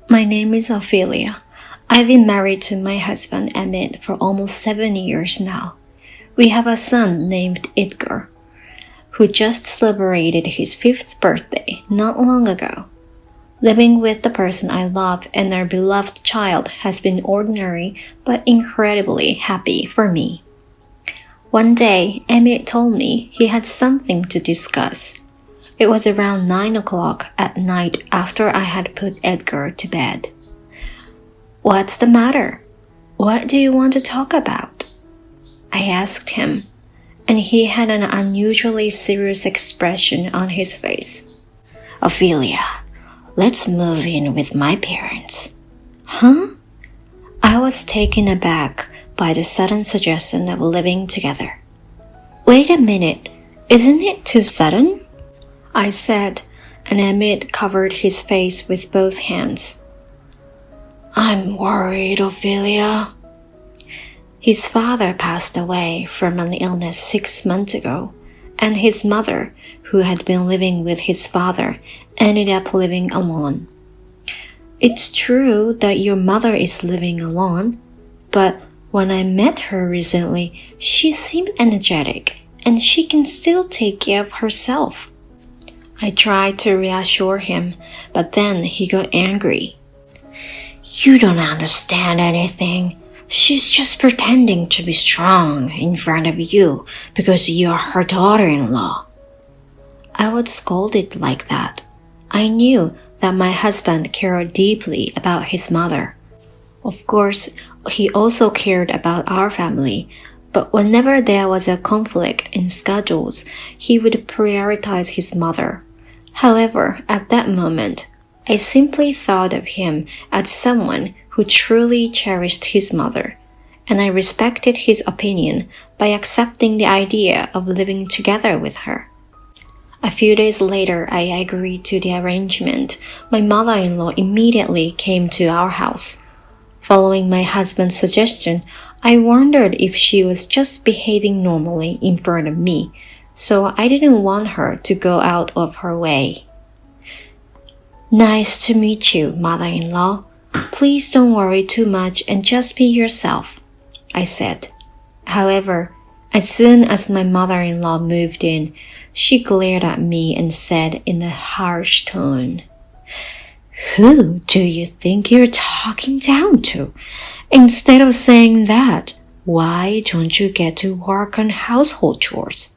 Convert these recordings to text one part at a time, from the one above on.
My name is Ophelia. I've been married to my husband Emmett for almost 7 years now. We have a son named Edgar, who just celebrated his 5th birthday not long ago. Living with the person I love and our beloved child has been ordinary but incredibly happy for me. One day, Emmett told me he had something to discuss. It was around 9 o'clock at night after I had put Edgar to bed. "What's the matter? What do you want to talk about?" I asked him, and he had an unusually serious expression on his face. "Ophelia, let's move in with my parents." "Huh?" I was taken aback by the sudden suggestion of living together. "Wait a minute, isn't it too sudden?" I said, and Emmett covered his face with both hands. "I'm worried, Ophelia." His father passed away from an illness 6 months ago, and his mother, who had been living with his father, ended up living alone. It's true that your mother is living alone, but when I met her recently, she seemed energetic, and she can still take care of herself. I tried to reassure him, but then he got angry. "You don't understand anything. She's just pretending to be strong in front of you because you're her daughter-in-law." I was scolded like that. I knew that my husband cared deeply about his mother. Of course, he also cared about our family, but whenever there was a conflict in schedules, he would prioritize his mother. However, at that moment, I simply thought of him as someone who truly cherished his mother, and I respected his opinion by accepting the idea of living together with her. A few days later, I agreed to the arrangement. My mother-in-law immediately came to our house. Following my husband's suggestion, I wondered if she was just behaving normally in front of me, so I didn't want her to go out of her way. "Nice to meet you, mother-in-law. Please don't worry too much and just be yourself," I said. However, as soon as my mother-in-law moved in, she glared at me and said in a harsh tone, "Who do you think you're talking down to? Instead of saying that, why don't you get to work on household chores?"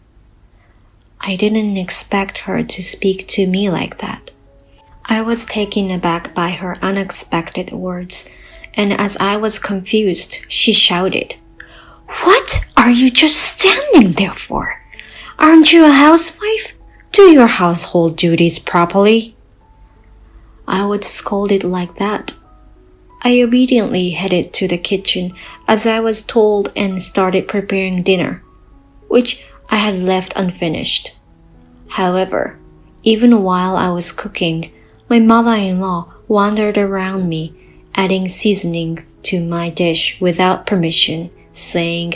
I didn't expect her to speak to me like that. I was taken aback by her unexpected words, and as I was confused, she shouted, "What are you just standing there for? Aren't you a housewife? Do your household duties properly." I was scolded like that. I obediently headed to the kitchen as I was told and started preparing dinner, which I had left unfinished. However, even while I was cooking, my mother-in-law wandered around me, adding seasoning to my dish without permission, saying,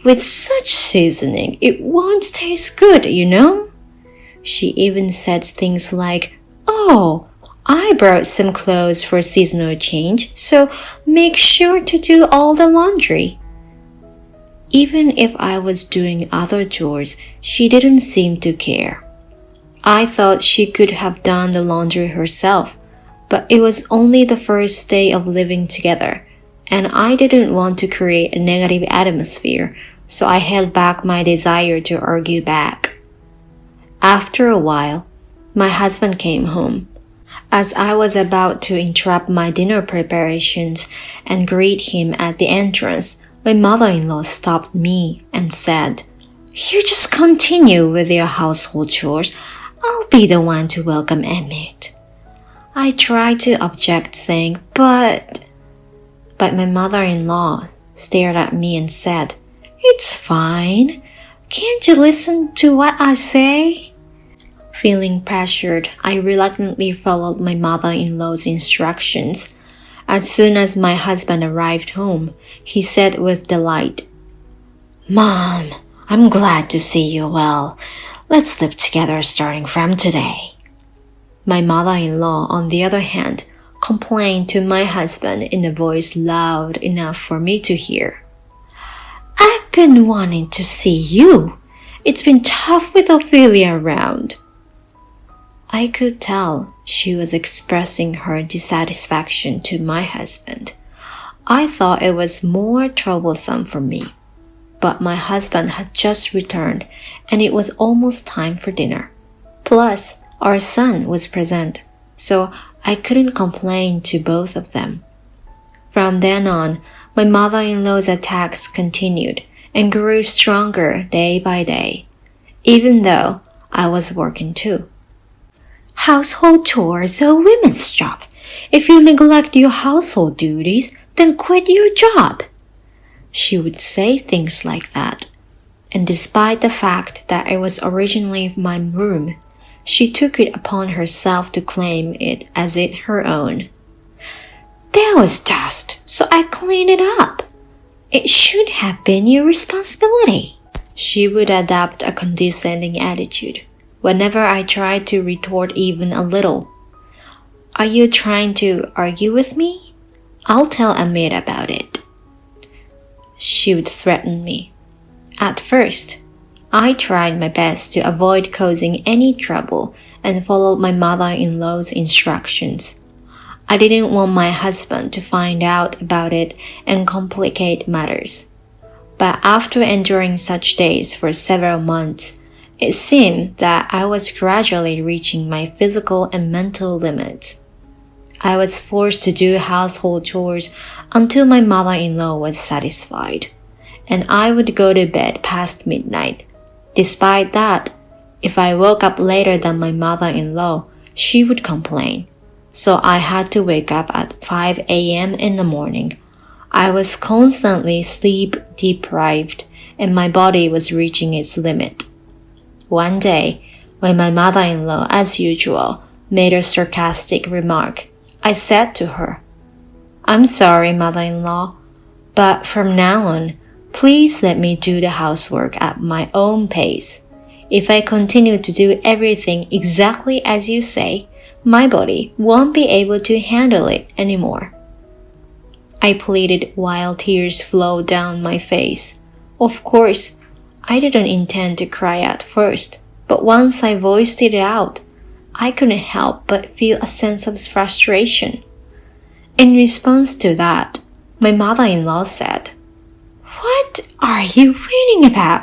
"With such seasoning, it won't taste good, you know." She even said things like, "Oh, I brought some clothes for seasonal change, so make sure to do all the laundry." Even if I was doing other chores, she didn't seem to care. I thought she could have done the laundry herself, but it was only the first day of living together, and I didn't want to create a negative atmosphere, so I held back my desire to argue back. After a while, my husband came home. As I was about to interrupt my dinner preparations and greet him at the entrance, my mother-in-law stopped me and said, "You just continue with your household chores. I'll be the one to welcome Emmett." I tried to object, saying, But my mother-in-law stared at me and said, "It's fine. Can't you listen to what I say?" Feeling pressured, I reluctantly followed my mother-in-law's instructions. As soon as my husband arrived home, he said with delight, "Mom, I'm glad to see you well. Let's live together starting from today." My mother-in-law, on the other hand, complained to my husband in a voice loud enough for me to hear. "I've been wanting to see you. It's been tough with Ophelia around." I could tell she was expressing her dissatisfaction to my husband. I thought it was more troublesome for me. But my husband had just returned, and it was almost time for dinner. Plus, our son was present, so I couldn't complain to both of them. From then on, my mother-in-law's attacks continued and grew stronger day by day, even though I was working too. "Household chores are a women's job. If you neglect your household duties, then quit your job." She would say things like that, and despite the fact that it was originally my room, she took it upon herself to claim it as her own. "There was dust, so I cleaned it up. It should have been your responsibility." She would adopt a condescending attitude whenever I tried to retort even a little. "Are you trying to argue with me? I'll tell Amit about it." She would threaten me. At first, I tried my best to avoid causing any trouble and followed my mother-in-law's instructions. I didn't want my husband to find out about it and complicate matters. But after enduring such days for several months, it seemed that I was gradually reaching my physical and mental limits. I was forced to do household chores until my mother-in-law was satisfied, and I would go to bed past midnight. Despite that, if I woke up later than my mother-in-law, she would complain. So I had to wake up at 5 a.m. in the morning. I was constantly sleep deprived, and my body was reaching its limit. One day, when my mother-in-law, as usual, made a sarcastic remark, I said to her, "I'm sorry, mother-in-law, but from now on, please let me do the housework at my own pace. If I continue to do everything exactly as you say, my body won't be able to handle it anymore." I pleaded while tears flowed down my face. Of course, I didn't intend to cry at first, but once I voiced it out, I couldn't help but feel a sense of frustration. In response to that, my mother-in-law said, "What are you whining about?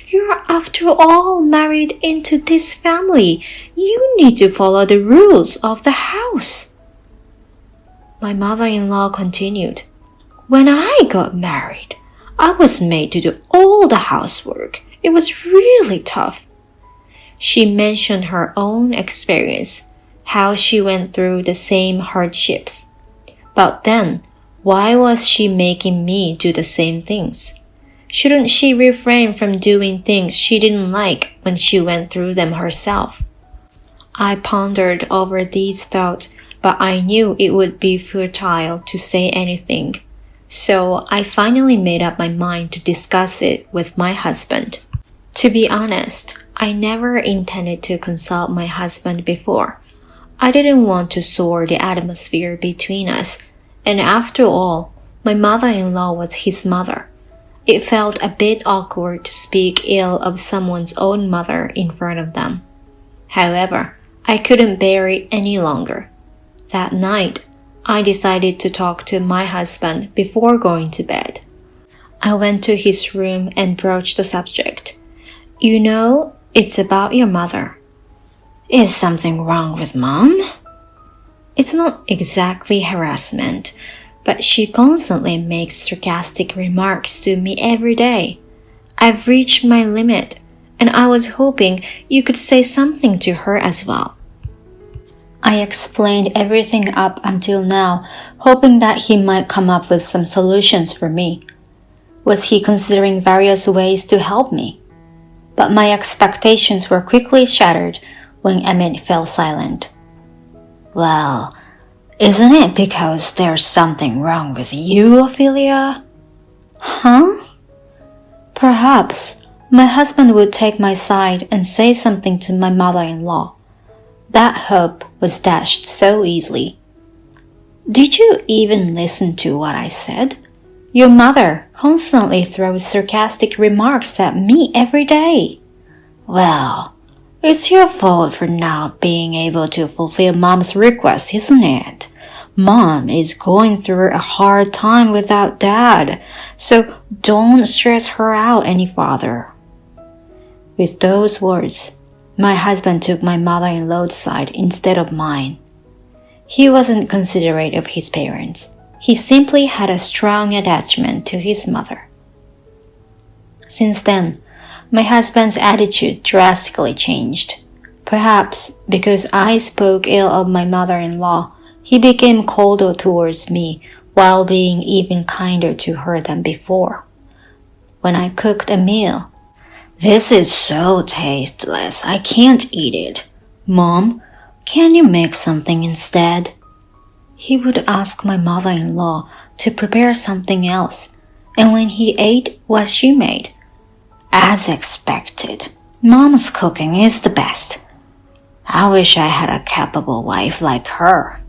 You're after all married into this family. You need to follow the rules of the house." My mother-in-law continued, "When I got married, I was made to do all the housework. It was really tough." She mentioned her own experience, how she went through the same hardships. But then, why was she making me do the same things? Shouldn't she refrain from doing things she didn't like when she went through them herself? I pondered over these thoughts, but I knew it would be futile to say anything. So I finally made up my mind to discuss it with my husband. To be honest, I never intended to consult my husband before. I didn't want to sour the atmosphere between us, and after all, my mother-in-law was his mother. It felt a bit awkward to speak ill of someone's own mother in front of them. However, I couldn't bear it any longer. That night, I decided to talk to my husband before going to bed. I went to his room and broached the subject. "You know, it's about your mother." "Is something wrong with Mom?" "It's not exactly harassment, but she constantly makes sarcastic remarks to me every day. I've reached my limit, and I was hoping you could say something to her as well." I explained everything up until now, hoping that he might come up with some solutions for me. Was he considering various ways to help me? But my expectations were quickly shattered when Emmett fell silent. "Well, isn't it because there's something wrong with you, Ophelia?" "Huh?" Perhaps my husband would take my side and say something to my mother-in-law. That hope was dashed so easily. Did you even listen to what I said? Your mother constantly throws sarcastic remarks at me every day. Well, it's your fault for not being able to fulfill Mom's request, isn't it? Mom is going through a hard time without Dad, so don't stress her out any further. With those words, my husband took my mother-in-law's side instead of mine. He wasn't considerate of his parents. He simply had a strong attachment to his mother. Since then, my husband's attitude drastically changed. Perhaps because I spoke ill of my mother-in-law, he became colder towards me while being even kinder to her than before. When I cooked a meal, "This is so tasteless, I can't eat it. Mom, can you make something instead?" he would ask my mother-in-law to prepare something else, and when he ate what she made, "As expected, Mom's cooking is the best. I wish I had a capable wife like her."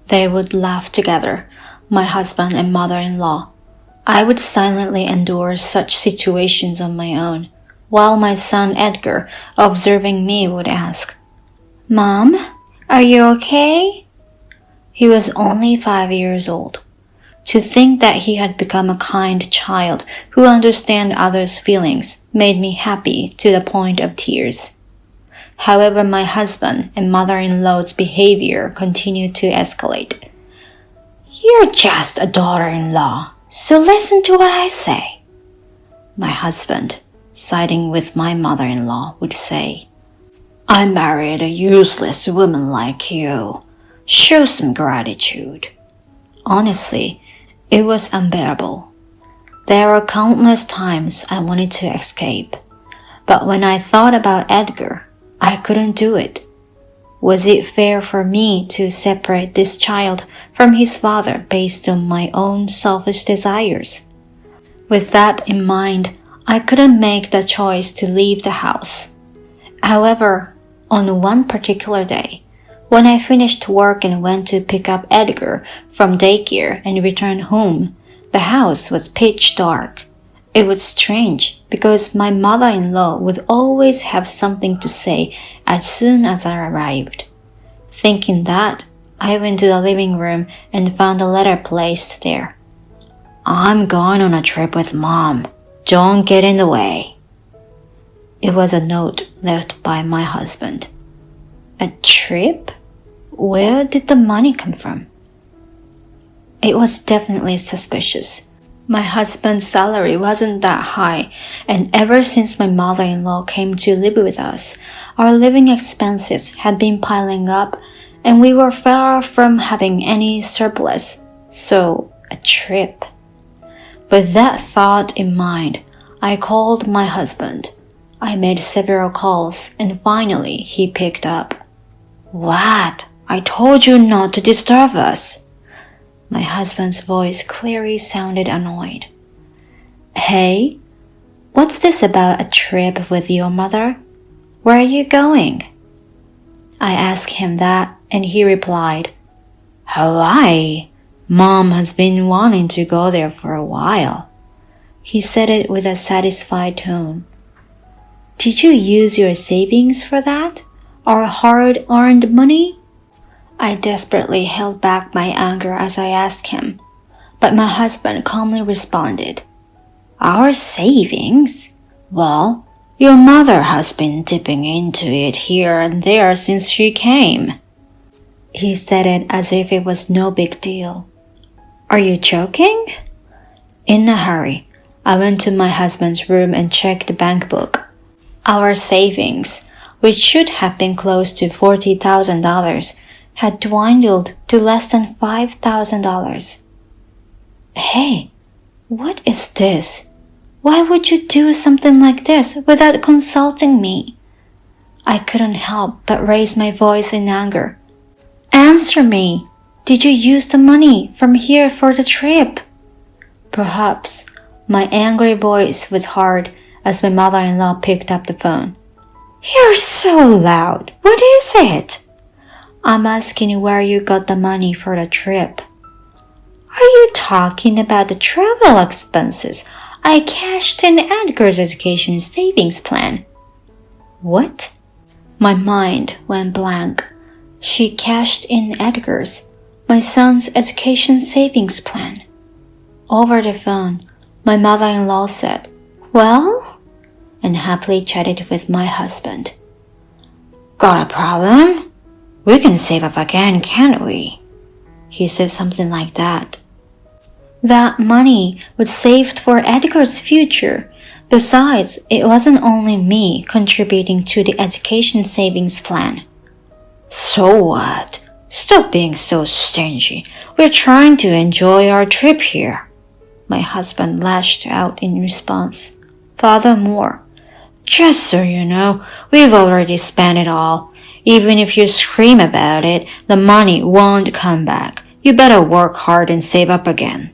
They would laugh together, my husband and mother-in-law. I would silently endure such situations on my own, while my son Edgar, observing me, would ask, "Mom, are you okay?" He was only 5 years old. To think that he had become a kind child who understands others' feelings made me happy to the point of tears. However, my husband and mother-in-law's behavior continued to escalate. "You're just a daughter-in-law, so listen to what I say," my husband, siding with my mother-in-law, would say. "I married a useless woman like you. Show some gratitude." Honestly, it was unbearable. There were countless times I wanted to escape, but when I thought about Edgar, I couldn't do it. Was it fair for me to separate this child from his father based on my own selfish desires? With that in mind, I couldn't make the choice to leave the house. However, on one particular day, when I finished work and went to pick up Edgar from daycare and return home, the house was pitch dark. It was strange because my mother-in-law would always have something to say as soon as I arrived. Thinking that, I went to the living room and found a letter placed there. "I'm going on a trip with Mom. Don't get in the way." It was a note left by my husband. A trip? Where did the money come from? It was definitely suspicious. My husband's salary wasn't that high, and ever since my mother-in-law came to live with us, our living expenses had been piling up, and we were far from having any surplus. So, a trip. With that thought in mind, I called my husband. I made several calls, and finally he picked up. "What? I told you not to disturb us." My husband's voice clearly sounded annoyed. "Hey, what's this about a trip with your mother? Where are you going?" I asked him that, and he replied, "Hawaii. Mom has been wanting to go there for a while." He said it with a satisfied tone. "Did you use your savings for that? Or hard-earned money?" I desperately held back my anger as I asked him, but my husband calmly responded, "Our savings? Well, your mother has been dipping into it here and there since she came." He said it as if it was no big deal. "Are you joking?" In a hurry, I went to my husband's room and checked the bank book. Our savings, which should have been close to $40,000, had dwindled to less than $5,000. "Hey, what is this? Why would you do something like this without consulting me?" I couldn't help but raise my voice in anger. "Answer me! Did you use the money from here for the trip?" Perhaps my angry voice was hard as my mother-in-law picked up the phone. "You're so loud. What is it?" I'm asking where you got the money for the trip. Are you talking about the travel expenses? I cashed in Edgar's education savings plan. What? My mind went blank. She cashed in Edgar's, my son's education savings plan. Over the phone, my mother-in-law said, "Well?" and happily chatted with my husband. Got a problem? We can save up again, can't we? He said something like that. That money was saved for Edgar's future. Besides, it wasn't only me contributing to the education savings plan. So what? Stop being so stingy. We're trying to enjoy our trip here. My husband lashed out in response. Furthermore, just so you know, we've already spent it all. Even if you scream about it, the money won't come back. You better work hard and save up again.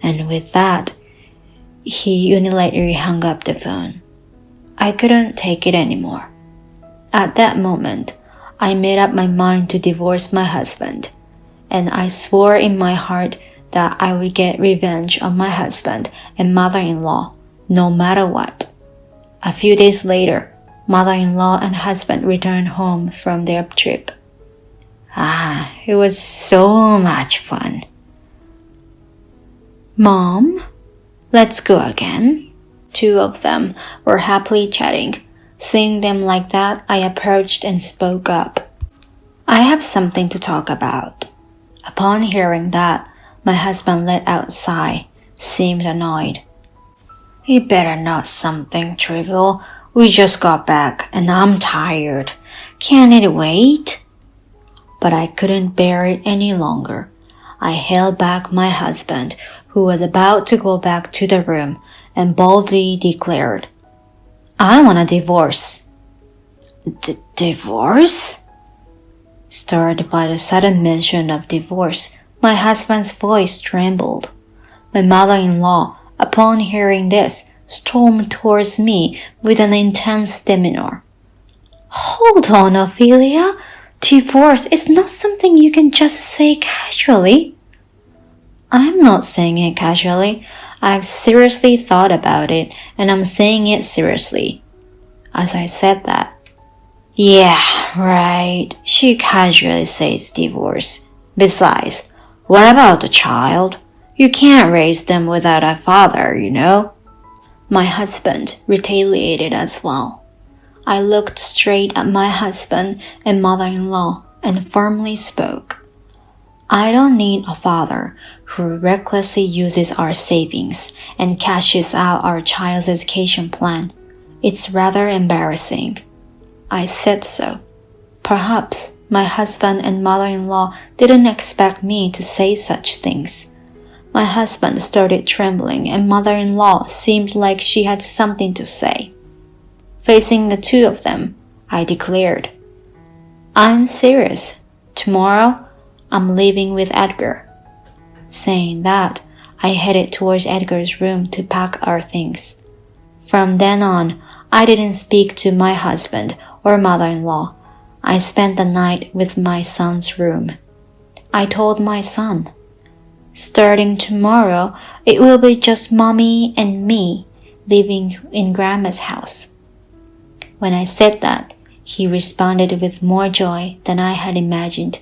And with that, he unilaterally hung up the phone. I couldn't take it anymore. At that moment, I made up my mind to divorce my husband, and I swore in my heart that I would get revenge on my husband and mother-in-law, no matter what. A few days later, mother-in-law and husband returned home from their trip. It was so much fun. Mom, let's go again. Two of them were happily chatting. Seeing them like that, I approached and spoke up. I have something to talk about. Upon hearing that, my husband let out a sigh, seemed annoyed. You better not something trivial. We just got back and I'm tired. Can't it wait? But I couldn't bear it any longer. I held back my husband, who was about to go back to the room, and boldly declared, I want a divorce. Divorce? Stirred by the sudden mention of divorce, my husband's voice trembled. My mother-in-law, upon hearing this, stormed towards me with an intense demeanor. Hold on, Ophelia. Divorce is not something you can just say casually. I'm not saying it casually. I've seriously thought about it, and I'm saying it seriously. As I said that, yeah, right. She casually says divorce. Besides, what about the child? You can't raise them without a father, you know. My husband retaliated as well. I looked straight at my husband and mother-in-law and firmly spoke. I don't need a father who recklessly uses our savings and cashes out our child's education plan. It's rather embarrassing. I said so. Perhaps my husband and mother-in-law didn't expect me to say such things. My husband started trembling and mother-in-law seemed like she had something to say. Facing the two of them, I declared, I'm serious. Tomorrow, I'm leaving with Edgar. Saying that, I headed towards Edgar's room to pack our things. From then on, I didn't speak to my husband or mother-in-law. I spent the night with my son's room. I told my son, starting tomorrow, it will be just Mommy and me living in Grandma's house. When I said that, he responded with more joy than I had imagined.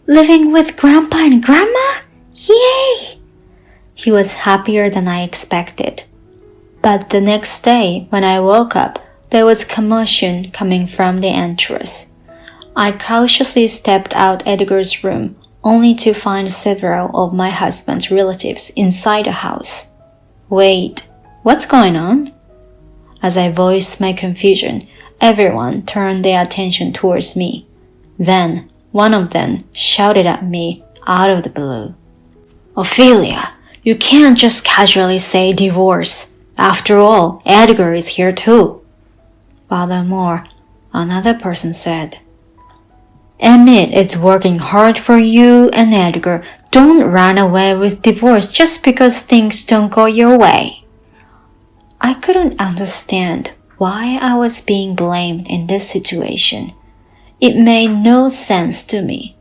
Living with Grandpa and Grandma? Yay! He was happier than I expected. But the next day, when I woke up, there was commotion coming from the entrance. I cautiously stepped out Edgar's room, only to find several of my husband's relatives inside the house. Wait, what's going on? As I voiced my confusion, everyone turned their attention towards me. Then, one of them shouted at me out of the blue. Ophelia, you can't just casually say divorce. After all, Edgar is here too. Furthermore, another person said, Admit it's working hard for you and Edgar. Don't run away with divorce just because things don't go your way. I couldn't understand why I was being blamed in this situation. It made no sense to me.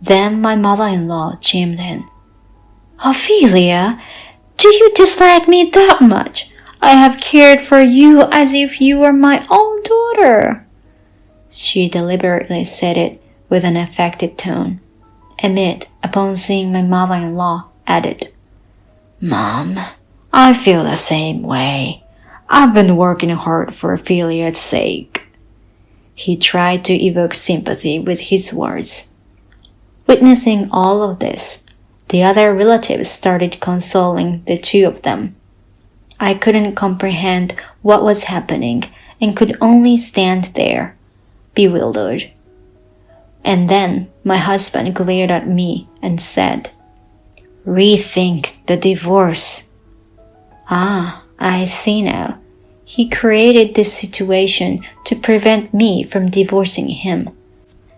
Then my mother-in-law chimed in. Ophelia, do you dislike me that much? I have cared for you as if you were my own daughter. She deliberately said it with an affected tone. Emmett, upon seeing my mother-in-law, added, Mom, I feel the same way. I've been working hard for Ophelia's sake. He tried to evoke sympathy with his words. Witnessing all of this, the other relatives started consoling the two of them. I couldn't comprehend what was happening and could only stand there, bewildered. And then my husband glared at me and said, Rethink the divorce. Ah, I see now. He created this situation to prevent me from divorcing him.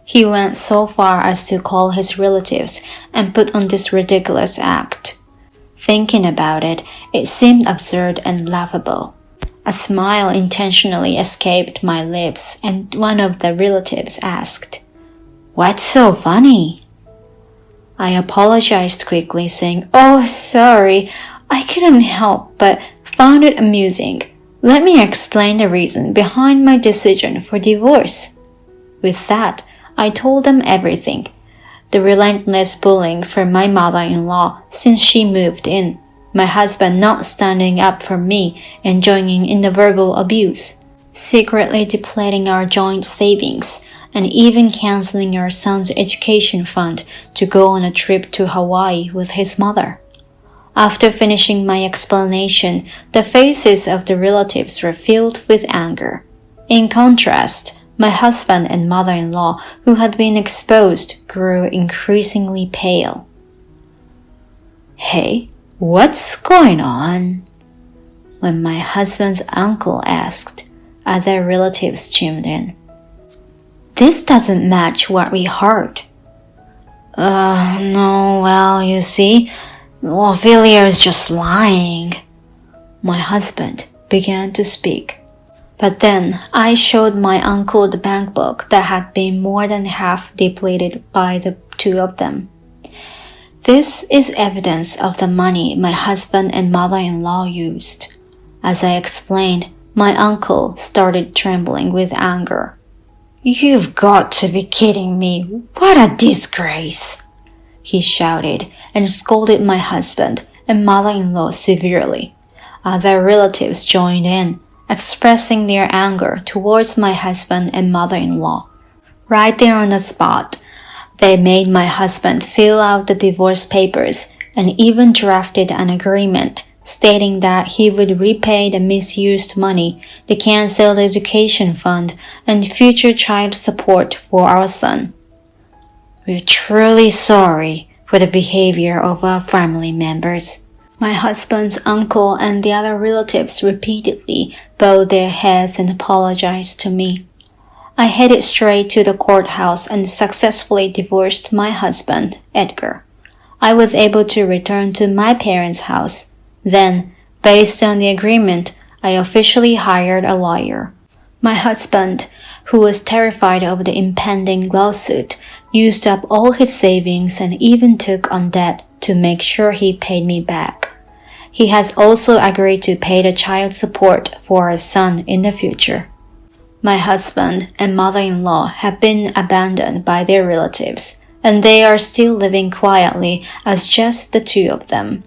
He went so far as to call his relatives and put on this ridiculous act. Thinking about it, it seemed absurd and laughable. A smile intentionally escaped my lips, and one of the relatives asked, What's so funny? I apologized quickly, saying, Oh, sorry, I couldn't help but found it amusing. Let me explain the reason behind my decision for divorce. With that, I told them everything. The relentless bullying from my mother-in-law since she moved in, my husband not standing up for me and joining in the verbal abuse, secretly depleting our joint savings, and even canceling our son's education fund to go on a trip to Hawaii with his mother. After finishing my explanation, the faces of the relatives were filled with anger. In contrast, my husband and mother-in-law, who had been exposed, grew increasingly pale. Hey, what's going on? When my husband's uncle asked, other relatives chimed in. This doesn't match what we heard. No, well, you see, Ophelia is just lying. My husband began to speak. But then I showed my uncle the bank book that had been more than half depleted by the two of them. This is evidence of the money my husband and mother-in-law used. As I explained, my uncle started trembling with anger. You've got to be kidding me. What a disgrace! He shouted and scolded my husband and mother-in-law severely. Other relatives joined in, expressing their anger towards my husband and mother-in-law. Right there on the spot, they made my husband fill out the divorce papers and even drafted an agreement stating that he would repay the misused money, the canceled education fund, and future child support for our son. We're truly sorry for the behavior of our family members. My husband's uncle and the other relatives repeatedly bowed their heads and apologized to me. I headed straight to the courthouse and successfully divorced my husband, Edgar. I was able to return to my parents' house. Then, based on the agreement, I officially hired a lawyer. My husband, who was terrified of the impending lawsuit, used up all his savings and even took on debt to make sure he paid me back. He has also agreed to pay the child support for our son in the future. My husband and mother-in-law have been abandoned by their relatives, and they are still living quietly as just the two of them.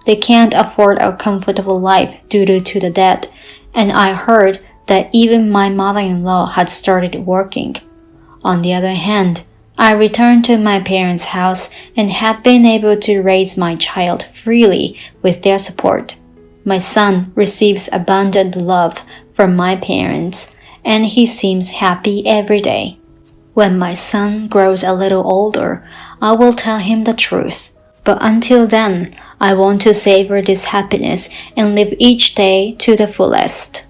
They can't afford a comfortable life due to the debt, and I heard that even my mother-in-law had started working. On the other hand, I returned to my parents' house and have been able to raise my child freely with their support. My son receives abundant love from my parents, and he seems happy every day. When my son grows a little older, I will tell him the truth. But until then, I want to savor this happiness and live each day to the fullest.